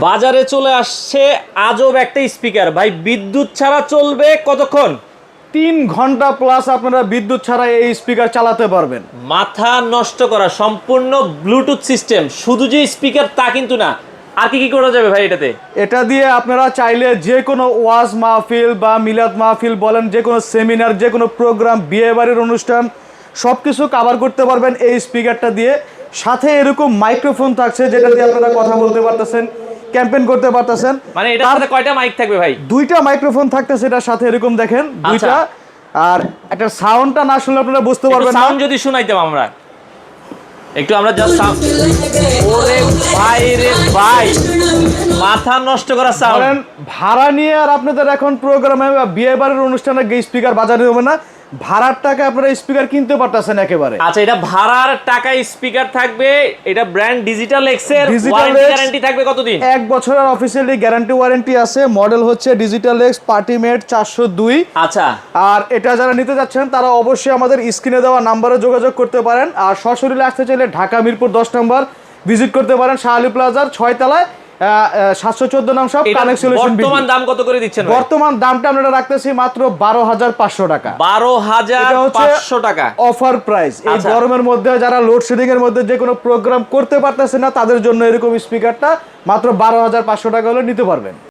বাজারে চলে আসছে আজব একটা স্পিকার ভাই, বিদ্যুৎ ছাড়া চলবে কতক্ষণ? 3 ঘন্টা প্লাস আপনারা বিদ্যুৎ ছাড়া এই স্পিকার চালাতে পারবেন। মাথা নষ্ট করা, সম্পূর্ণ ব্লুটুথ সিস্টেম। শুধু যে স্পিকার তা কিন্তু না, আর কি কি করা যাবে ভাই এটাতে? এটা দিয়ে আপনারা চাইলে যে কোনো ওয়াজ মাহফিল বা মিলাদ মাহফিল বলেন, যে কোনো সেমিনার, যে কোনো প্রোগ্রাম, বিয়ে বাড়ির অনুষ্ঠান সব কিছু কভার করতে পারবেন এই স্পিকারটা দিয়ে। সাথে এরকম মাইক্রোফোন থাকছে যেটা দিয়ে আপনারা কথা বলতে পারতেছেন, ক্যাম্পেইন করতে পারতেছেন। মানে এটার সাথে কয়টা মাইক থাকবে ভাই? 2টা মাইক্রোফোন থাকতেছে এটার সাথে, এরকম দেখেন 2টা। আর একটা সাউন্ডটা না শুনলে আপনারা বুঝতে পারবেন না। সাউন্ড যদি শুনাইতাম আমরা একটু, আমরা জাস্ট সাউন্ড। ওরে ভাই রে ভাই, মাথা নষ্ট করা সাউন্ড। ভাড়া নিয়ে আর আপনাদের এখন প্রোগ্রামে বা বিয়ে বাড়ির অনুষ্ঠানে স্পিকার বাজারে হবে না, ভাড়ার টাকা আপনারা স্পিকার কিনতে পারতেছেন একেবারে। আচ্ছা, এটা ভাড়ার টাকা স্পিকার থাকবে। এটা ব্র্যান্ড ডিজিটাল এক্স এর ওয়ারেন্টি গ্যারান্টি থাকবে কতদিন? 1 বছরের অফিসিয়ালি গ্যারান্টি ওয়ারেন্টি আছে। মডেল হচ্ছে ডিজিটাল এক্স পার্টিমেট 402। আচ্ছা, আর এটা যারা নিতে যাচ্ছেন তারা অবশ্যই আমাদের স্ক্রিনে দেওয়া নাম্বারে যোগাযোগ করতে পারেন। আর সরাসরি আসতে চাইলে ঢাকা মিরপুর 10 নম্বর ভিজিট করতে পারেন, শাহ আলী প্লাজার 6 তলায় 714 নাম সব কানেক্ট সলিউশন। বর্তমান দাম কত করে দিচ্ছেন? বর্তমান দামটা আমরা রাখতেছি মাত্র 12,500 টাকা। 12,500 টাকা অফার প্রাইস। এই গরমের মধ্যে যারা লোডশেডিং এর মধ্যে যে কোনো প্রোগ্রাম করতে পারতেছে না তাদের জন্য এরকম স্পিকারটা মাত্র 12,500 টাকা হলে নিতে পারবেন।